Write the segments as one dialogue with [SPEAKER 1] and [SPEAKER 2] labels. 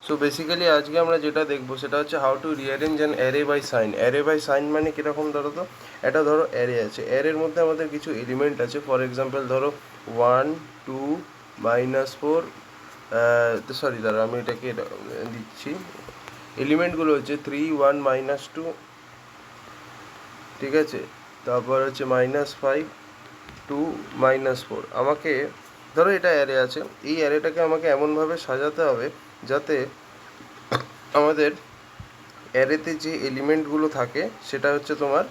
[SPEAKER 1] So basically আজকে আমরা যেটা দেখবো সেটা হচ্ছে how to rearrange an array by sign. Array by sign মানে কীরকম ধরো তো, এটা ধরো অ্যারে আছে, অ্যারের মধ্যে আমাদের কিছু এলিমেন্ট আছে। ফর এক্সাম্পল ধরো 1 2 -4, সরি দাঁড়া আমি এটাকে দিচ্ছি। এলিমেন্টগুলো হচ্ছে 3 1 -2, ঠিক আছে, তারপর হচ্ছে -5 2 -4। আমাকে ধরো এটা অ্যারে আছে, এই অ্যারেটাকে আমাকে এমনভাবে সাজাতে হবে যাতে আমাদের অ্যারেতে যে এলিমেন্টগুলো থাকে সেটা হচ্ছে তোমার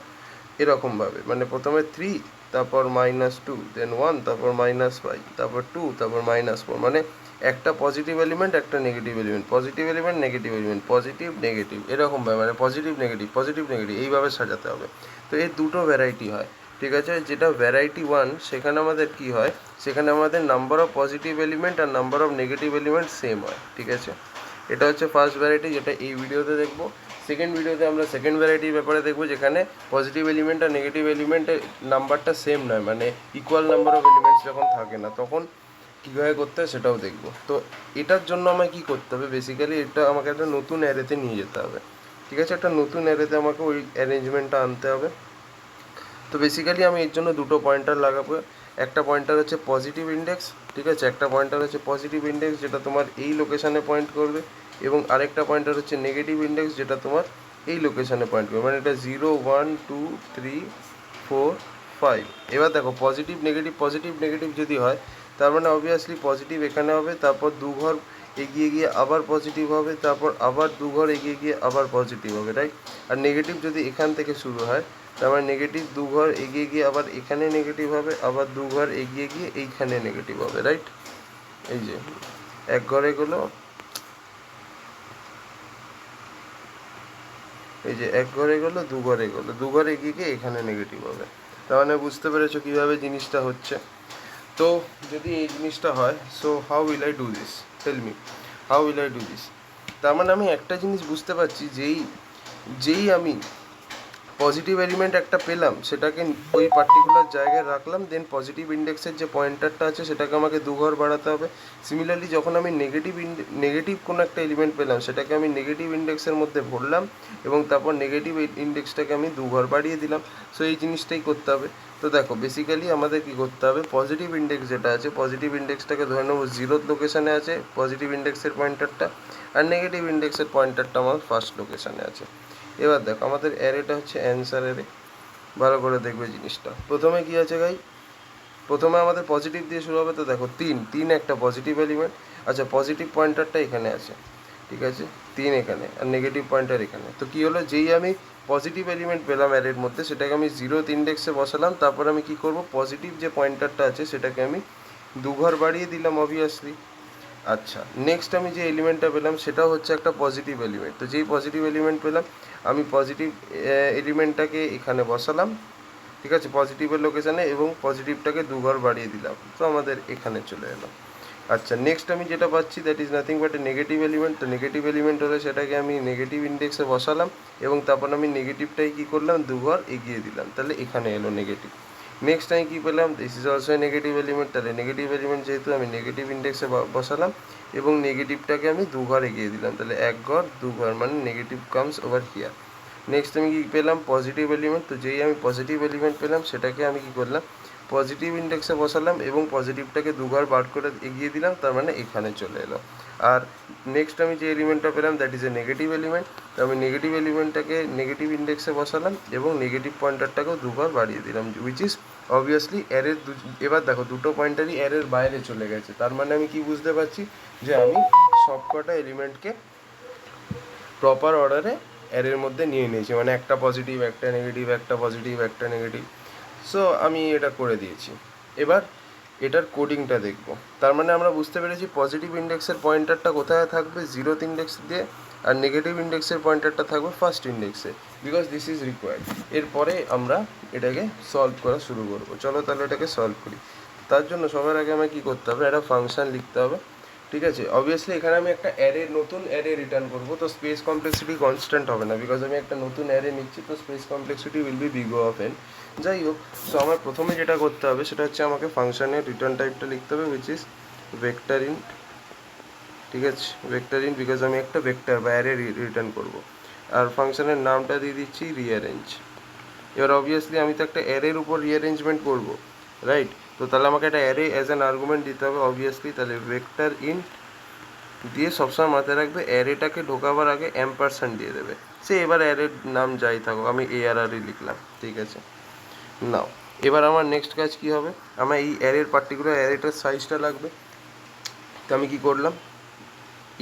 [SPEAKER 1] এরকমভাবে, মানে প্রথমে 3, তারপর -2, দেন 1, তারপর -5, তারপর 2, তারপর -4, মানে একটা পজিটিভ এলিমেন্ট একটা negative element, positive element negative element, positive negative, এরকমভাবে মানে পজিটিভ নেগেটিভ এইভাবে সাজাতে হবে। তো এই দুটো ভ্যারাইটি হয়, ঠিক আছে। যেটা ভ্যারাইটি 1 সেখানে আমাদের কি হয়, সেখানে আমাদের নাম্বার অফ পজিটিভ এলিমেন্ট আর number of negative element same হয়, ঠিক আছে। এটা হচ্ছে ফার্স্ট ভ্যারাইটি, যেটা এই ভিডিওতে দেখবো। সেকেন্ড ভিডিওতে আমরা সেকেন্ড ভ্যারাইটির ব্যাপারে দেখবো, যেখানে পজিটিভ এলিমেন্ট আর নেগেটিভ এলিমেন্টের নাম্বারটা সেম নয়, মানে ইকুয়াল নাম্বার অফ এলিমেন্টস যখন থাকে না তখন কীভাবে করতে হয় সেটাও দেখবো। তো এটার জন্য আমায় কী করতে হবে, বেসিক্যালি এটা আমাকে একটা নতুন অ্যারেতে নিয়ে যেতে হবে, ঠিক আছে। একটা নতুন অ্যারেতে আমাকে ওই অ্যারেঞ্জমেন্টটা আনতে হবে। তো বেসিক্যালি আমি এর জন্য দুটো পয়েন্টার লাগাবো। একটা পয়েন্টার হচ্ছে পজিটিভ ইন্ডেক্স, ঠিক আছে, একটা পয়েন্টার হচ্ছে পজিটিভ ইন্ডেক্স যেটা তোমার এই লোকেশানে পয়েন্ট করবে, এবং আরেকটা পয়েন্টার হচ্ছে নেগেটিভ ইন্ডেক্স যেটা তোমার এই লোকেশানে পয়েন্ট করবে, মানে এটা 0 1 2 3 4 5। এবার দেখো পজিটিভ নেগেটিভ যদি হয়, তার মানে অবভিয়াসলি পজিটিভ এখানে হবে, তারপর দু ঘর এগিয়ে গিয়ে আবার পজিটিভ হবে, তারপর আবার দু ঘর এগিয়ে গিয়ে আবার পজিটিভ হবে, রাইট। আর নেগেটিভ যদি এখান থেকে শুরু হয়, তার মানে নেগেটিভ দু ঘর এগিয়ে গিয়ে আবার এখানে নেগেটিভ হবে, আবার দু ঘর এগিয়ে গিয়ে এইখানে নেগেটিভ হবে, রাইট। এই যে এক ঘরে গেলো, এই যে এক ঘরে গেলো, দু ঘরে গেলো, দু ঘর এগিয়ে গিয়ে এখানে নেগেটিভ হবে। তার মানে বুঝতে পেরেছো কীভাবে জিনিসটা হচ্ছে। তো যদি এই জিনিসটা হয়, so how will I do this, tell me how will I do this. তার মানে আমি একটা জিনিস বুঝতে পারছি, যেই আমি পজিটিভ এলিমেন্ট একটা পেলাম সেটাকে ওই পার্টিকুলার জায়গায় রাখলাম, দেন পজিটিভ ইন্ডেক্সের যে পয়েন্টারটা আছে সেটাকে আমাকে দু ঘর বাড়াতে হবে। সিমিলারলি যখন আমি নেগেটিভ কোনো একটা এলিমেন্ট পেলাম সেটাকে আমি নেগেটিভ ইন্ডেক্সের মধ্যে ভরলাম, এবং তারপর নেগেটিভ ইন্ডেক্সটাকে আমি দু ঘর বাড়িয়ে দিলাম। সো এই জিনিসটাই করতে হবে। তো দেখো বেসিক্যালি আমাদের কী করতে হবে, পজিটিভ ইন্ডেক্স যেটা আছে পজিটিভ ইন্ডেক্সটাকে ধরে নেবো 0 লোকেশানে আছে পজিটিভ ইন্ডেক্সের পয়েন্টারটা, আর নেগেটিভ ইন্ডেক্সের পয়েন্টারটা আমার ফার্স্ট লোকেশানে আছে। এবার দেখো আমাদের অ্যারেটা হচ্ছে অ্যান্সার অ্যারে, ভালো করে দেখবে জিনিসটা। প্রথমে কী আছে গাই, প্রথমে আমাদের পজিটিভ দিয়ে শুরু হবে। তো দেখো 3 একটা পজিটিভ এলিমেন্ট, আচ্ছা পজিটিভ পয়েন্টারটা এখানে আছে, ঠিক আছে, 3 এখানে আর নেগেটিভ পয়েন্টার এখানে। তো কী হলো, যেই আমি পজিটিভ এলিমেন্ট পেলাম অ্যারের মধ্যে সেটাকে আমি 0th ইন্ডেক্সে বসালাম, তারপর আমি কী করব, পজিটিভ যে পয়েন্টারটা আছে সেটাকে আমি দু ঘর বাড়িয়ে দিলাম অবভিয়াসলি। আচ্ছা নেক্সট আমি যে এলিমেন্টটা পেলাম সেটাও হচ্ছে একটা পজিটিভ এলিমেন্ট। তো যেই পজিটিভ এলিমেন্ট পেলাম আমি পজিটিভ এলিমেন্টটাকে এখানে বসালাম, ঠিক আছে, পজিটিভের লোকেশানে, এবং পজিটিভটাকে দু ঘর বাড়িয়ে দিলাম, তো আমাদের এখানে চলে এলো। আচ্ছা নেক্সট আমি যেটা পাচ্ছি that is nothing but A negative element. তো নেগেটিভ এলিমেন্ট হলে সেটাকে আমি নেগেটিভ ইন্ডেক্সে বসালাম, এবং তারপর আমি নেগেটিভটাই কী করলাম, দু ঘর এগিয়ে দিলাম, তাহলে এখানে এলো নেগেটিভ। নেক্সট আমি কী পেলাম, this is also a negative element, তাহলে নেগেটিভ এলিমেন্ট যেহেতু আমি নেগেটিভ ইন্ডেক্সে বসালাম, এবং নেগেটিভটাকে আমি দু ঘর এগিয়ে দিলাম, তাহলে এক ঘর দু ঘর মানে negative comes over here. Next আমি কী পেলাম, পজিটিভ এলিমেন্ট। তো যেই আমি পজিটিভ এলিমেন্ট পেলাম সেটাকে আমি কী করলাম, পজিটিভ ইন্ডেক্সে বসালাম, এবং পজিটিভটাকে দু ঘর বার করে এগিয়ে দিলাম, তার মানে এখানে চলে এলো। আর নেক্সট আমি যে এলিমেন্টটা পেলাম that is a negative element. তো আমি নেগেটিভ এলিমেন্টটাকে নেগেটিভ ইন্ডেক্সে বসালাম, এবং নেগেটিভ পয়েন্টারটাকেও দু ঘর বাড়িয়ে দিলাম, উইচ ইজ অবভিয়াসলি অ্যারের এবার দেখো দুটো পয়েন্টারই অ্যারের বাইরে চলে গেছে, তার মানে আমি কি বুঝতে পারছি, যে আমি সবকটা এলিমেন্টকে প্রপার অর্ডারে অ্যারের মধ্যে নিয়ে নিয়েছি, মানে একটা পজিটিভ একটা নেগেটিভ একটা পজিটিভ একটা নেগেটিভ। সো আমি এটা করে দিয়েছি। এবার এটার কোডিংটা দেখব। তার মানে আমরা বুঝতে পেরেছি পজিটিভ ইন্ডেক্সের পয়েন্টারটা কোথায় থাকবে, 0th ইন্ডেক্স দিয়ে, আর নেগেটিভ ইন্ডেক্সের পয়েন্টারটা থাকবে ফার্স্ট ইন্ডেক্সে, বিকজ দিস ইজ রিকোয়ার্ড। এরপরে আমরা এটাকে সলভ করা শুরু করব। চলো তাহলে এটাকে সলভ করি। তার জন্য সবার আগে আমাকে কী করতে হবে, একটা ফাংশন লিখতে হবে, ঠিক আছে। অবভিয়াসলি এখানে আমি একটা নতুন অ্যারে রিটার্ন করব, তো স্পেস কমপ্লেক্সিটি কনস্ট্যান্ট হবে না, বিকজ আমি একটা নতুন অ্যারে নিচ্ছি, তো space complexity will be big of N. যাই হোক, সো আমার প্রথমে যেটা করতে হবে সেটা হচ্ছে আমাকে ফাংশনের রিটার্ন টাইপটা লিখতে হবে, উইচ ইজ ভেক্টর ইন্ট, ঠিক আছে, ভেক্টর ইন বিকজ আমি একটা ভেক্টর বা অ্যারে রিটার্ন করব। আর ফাংশনের নামটা দিয়ে দিচ্ছি রিঅ্যারেঞ্জ। এবার অবভিয়াসলি আমি তো একটা অ্যারের উপর রিঅ্যারেঞ্জমেন্ট করব, রাইট? তো তাহলে আমাকে একটা অ্যারে অ্যাজ অ্যান আর্গুমেন্ট দিতে হবে অবভিয়াসলি। তাহলে ভেক্টর ইন দিয়ে সবসময় মাথায় রাখবে অ্যারেটাকে ঢোকাবার আগে অ্যাম্পারস্যান্ড দিয়ে দেবে। সে এবার অ্যারের নাম যাই থাকুক, আমি ARRই লিখলাম, ঠিক আছে। নাও এবার আমার নেক্সট কাজ কি হবে, আমার এই অ্যারের পার্টিকুলার অ্যারেটার সাইজটা লাগবে। তো আমি কি করলাম,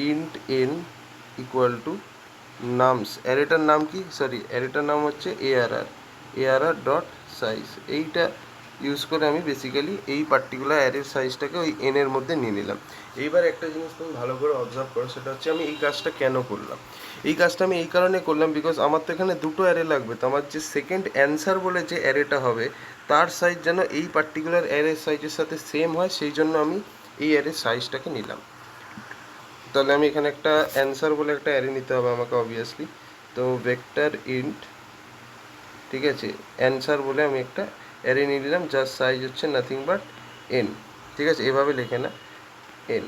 [SPEAKER 1] int n equal to nums, অ্যারেটার নাম কি, সরি অ্যারেটার নাম হচ্ছে ARR ডট সাইজ। এইটা ইউজ করে আমি বেসিক্যালি এই পার্টিকুলার অ্যারের সাইজটাকে ওই n এর মধ্যে নিয়ে নিলাম। এইবার একটা জিনিস তুমি ভালো করে অবজার্ভ করো, সেটা হচ্ছে আমি এই কাজটা কেন করলাম। এই কাজটা আমি এই কারণে করলাম বিকজ আমার তো এখানে দুটো অ্যারে লাগবে। তো আমার যে সেকেন্ড অ্যান্সার বলে যে অ্যারেটা হবে তার সাইজ যেন এই পার্টিকুলার অ্যারের সাইজের সাথে সেম হয়, সেই জন্য আমি এই অ্যারের সাইজটাকে নিলাম। তাহলে আমি এখানে একটা অ্যান্সার বলে একটা অ্যারে নিতে হবে আমাকে অবভিয়াসলি। তো ভেক্টর ইন্ট, ঠিক আছে, অ্যান্সার বলে আমি একটা অ্যারে নিয়ে নিলাম যার সাইজ হচ্ছে নাথিং বাট n, ঠিক আছে, এভাবে লেখে না n,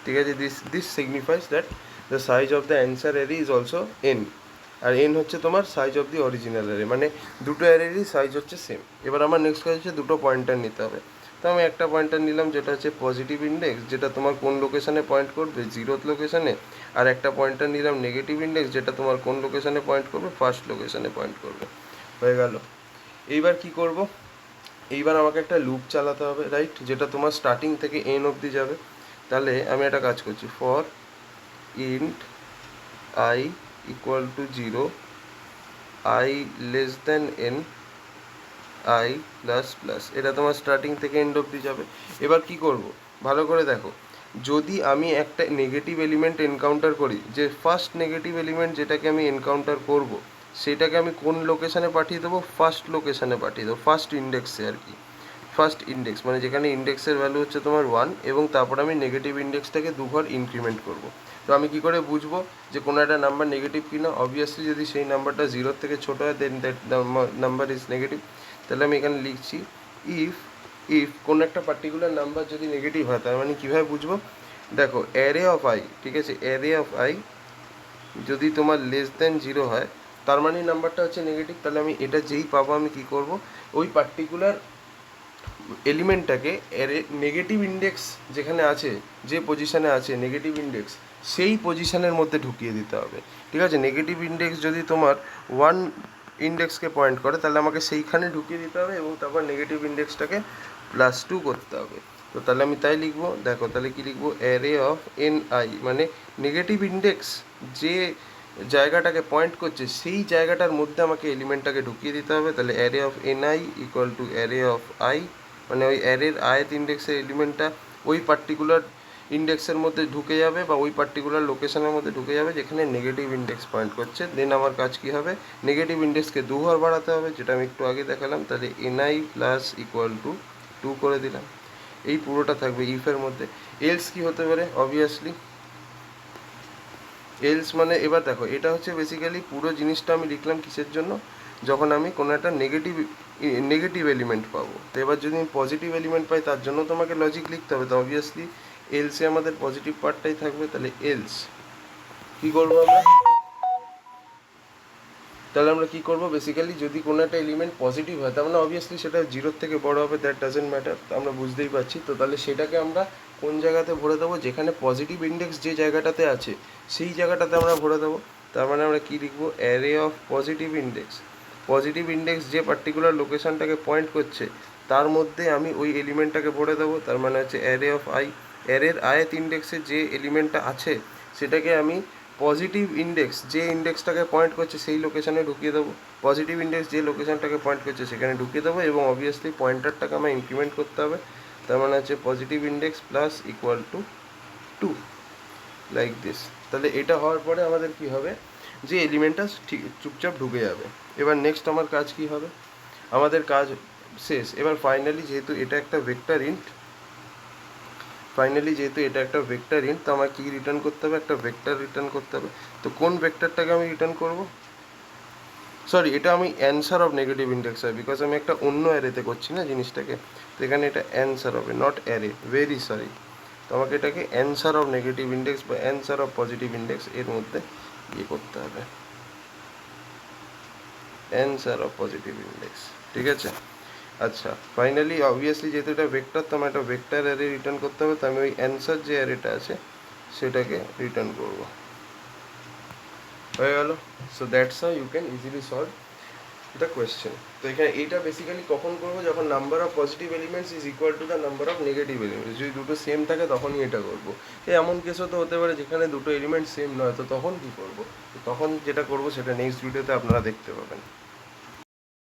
[SPEAKER 1] ঠিক আছে। This signifies that the size of the answer array is also n, আর n হচ্ছে তোমার size of the original array, মানে দুটো অ্যারেরই সাইজ হচ্ছে সেম। এবার আমার নেক্সট কাজ হচ্ছে দুটো পয়েন্টার নিতে হবে। তো আমি একটা পয়েন্টার নিলাম যেটা হচ্ছে পজিটিভ ইন্ডেক্স, যেটা তোমার কোন লোকেশানে পয়েন্ট করবে, 0th লোকেশানে। আর একটা পয়েন্টার নিলাম নেগেটিভ ইন্ডেক্স, যেটা তোমার কোন লোকেশানে পয়েন্ট করবে, ফার্স্ট লোকেশানে পয়েন্ট করবে। হয়ে গেল। এইবার কি করব, এইবার আমাকে একটা লুপ চালাতে হবে, রাইট, যেটা তোমার স্টার্টিং থেকে n অবধি যাবে। তাহলে আমি একটা কাজ করছি, for int i equal to 0, i less than n, i plus plus, এটা তোমার স্টার্টিং থেকে এন্ড অবধি যাবে। এবার কি করব, ভালো করে দেখো, যদি আমি একটা নেগেটিভ এলিমেন্ট এনকাউন্টার করি, যে ফার্স্ট নেগেটিভ এলিমেন্ট যেটাকে আমি এনকাউন্টার করব সেটাকে আমি কোন লোকেশানে পাঠিয়ে দেবো, ফার্স্ট লোকেশানে পাঠিয়ে দেবো, ফার্স্ট ইন্ডেক্সে আর কি। ফার্স্ট ইন্ডেক্স মানে যেখানে ইন্ডেক্সের ভ্যালু হচ্ছে তোমার 1, এবং তারপর আমি নেগেটিভ ইন্ডেক্সটাকে দুঘর ইনক্রিমেন্ট করব। তো আমি কি করে বুঝবো যে কোনো একটা নাম্বার নেগেটিভ কিনা, অবভিয়াসলি যদি সেই নাম্বারটা 0 থেকে ছোটো হয় দেন দ্যাট নাম্বার ইজ নেগেটিভ। তাহলে আমি এখানে লিখছি ইফ কোনো একটা পার্টিকুলার নাম্বার যদি নেগেটিভ হয়, তার মানে কীভাবে বুঝবো, দেখো অ্যারে অফ আই, ঠিক আছে, অ্যারে অফ আই যদি তোমার লেস দেন 0 হয় তার মানে নাম্বারটা হচ্ছে নেগেটিভ। তাহলে আমি এটা যেই পাবো আমি কি করব, ওই পার্টিকুলার এলিমেন্টটাকে অ্যারে নেগেটিভ ইন্ডেক্স যেখানে আছে, যে পজিশানে আছে নেগেটিভ ইন্ডেক্স, সেই পজিশানের মধ্যে ঢুকিয়ে দিতে হবে, ঠিক আছে। নেগেটিভ ইন্ডেক্স যদি তোমার 1 ইন্ডেক্সকে পয়েন্ট করে তাহলে আমাকে সেইখানে ঢুকিয়ে দিতে হবে, এবং তারপর নেগেটিভ ইন্ডেক্সটাকে +2 করতে হবে। তো তাহলে আমি তাই লিখবো, দেখো তাহলে কি লিখবো, অ্যারে অফ ni, মানে নেগেটিভ ইন্ডেক্স যে জায়গাটাকে পয়েন্ট করছে সেই জায়গাটার মধ্যে আমাকে এলিমেন্টটাকে ঢুকিয়ে দিতে হবে। তাহলে array of ni equal to array of i, মানে ওই অ্যারের ith ইন্ডেক্সের এলিমেন্টটা ওই পার্টিকুলার ইন্ডেক্সের মধ্যে ঢুকে যাবে, বা ওই পার্টিকুলার লোকেশনের মধ্যে ঢুকে যাবে যেখানে নেগেটিভ ইন্ডেক্স পয়েন্ট করছে। দেন আমার কাজ কী হবে, নেগেটিভ ইন্ডেক্সকে দুঘর বাড়াতে হবে, যেটা আমি একটু আগে দেখালাম। তাহলে ni প্লাস ইকুয়াল টু 2 করে দিলাম। এই পুরোটা থাকবে ইফের মধ্যে। এলস কি হতে পারে, অবভিয়াসলি এলস মানে, এবার দেখো এটা হচ্ছে বেসিক্যালি পুরো জিনিসটা আমি লিখলাম কিসের জন্য, যখন আমি কোনো একটা নেগেটিভ এলিমেন্ট পাবো। তো এবার যদি আমি পজিটিভ এলিমেন্ট পাই তার জন্য তোমাকে লজিক লিখতে হবে, তো অবভিয়াসলি এলসে আমাদের পজিটিভ পার্টটাই থাকবে। তাহলে এলস কী করবো আমরা, তাহলে আমরা কী করবো, বেসিক্যালি যদি কোনো একটা এলিমেন্ট পজিটিভ হয় তার মানে অবভিয়াসলি সেটা 0 থেকে বড় হবে, দ্যাট ডাজেন্ট ম্যাটার, আমরা বুঝতেই পারছি। তো তাহলে সেটাকে আমরা কোন জায়গাতে ভরে দেবো, যেখানে পজিটিভ ইন্ডেক্স যে জায়গাটাতে আছে সেই জায়গাটাতে আমরা ভরে দেবো। তার মানে আমরা কী লিখবো, array of positive index, positive index যে পার্টিকুলার লোকেশনটাকে পয়েন্ট করছে তার মধ্যে আমি ওই এলিমেন্টটাকে ভরে দেবো। তার মানে হচ্ছে অ্যারে অফ আই, অ্যারের ith ইন্ডেক্সে যে এলিমেন্টটা আছে সেটাকে আমি পজিটিভ ইন্ডেক্স যে ইন্ডেক্সটাকে পয়েন্ট করছে সেই লোকেশানে ঢুকিয়ে দেবো, পজিটিভ ইন্ডেক্স যে লোকেশানটাকে পয়েন্ট করছে সেখানে ঢুকিয়ে দেবো, এবং অবভিয়াসলি পয়েন্টারটাকে আমার ইনক্রিমেন্ট করতে হবে। তার মানে হচ্ছে positive index plus equal to 2, like this. তাহলে এটা হওয়ার পরে আমাদের কি হবে, যে এলিমেন্টটা ঠিক চুপচাপ ঢুকে যাবে। এবার নেক্সট আমার কাজ কি হবে, আমাদের কাজ শেষ। এবার ফাইনালি যেহেতু এটা একটা ভেক্টর ইন্ট, তো আমার কী রিটার্ন করতে হবে, একটা ভেক্টর রিটার্ন করতে হবে। তো কোন ভেক্টরটাকে আমি রিটার্ন করব, সরি এটা আমি অ্যান্সার অফ নেগেটিভ ইন্ডেক্স হয়, বিকজ আমি একটা অন্য অ্যারেতে করছি না জিনিসটাকে, তো এখানে এটা অ্যান্সার হবে, নট অ্যারে, ভেরি সরি। আমাকে এটাকে অ্যান্সার অফ নেগেটিভ ইন্ডেক্স বা অ্যান্সার অফ পজিটিভ ইন্ডেক্স এর মধ্যে ইয়ে করতে হবে, অ্যান্সার অফ পজিটিভ ইন্ডেক্স, ঠিক আছে। আচ্ছা ফাইনালি অবভিয়াসলি যেহেতু এটা ভেক্টর, তো আমার একটা ভেক্টর অ্যারে রিটার্ন করতে হবে, তো আমি ওই অ্যান্সার যে অ্যারেটা আছে সেটাকে রিটার্ন করব, হয়ে গেল। So that's how you can easily solve the question. তো এখানে এইটা বেসিক্যালি কখন করবো, যখন number of positive elements is equal to the number of negative elements, যদি দুটো সেম থাকে তখনই এটা করবো। এমন কেসও তো হতে পারে যেখানে দুটো এলিমেন্ট সেম নয়, তো তখন কী করবো, তো তখন যেটা করবো সেটা নেক্সট ভিডিওতে আপনারা দেখতে পাবেন।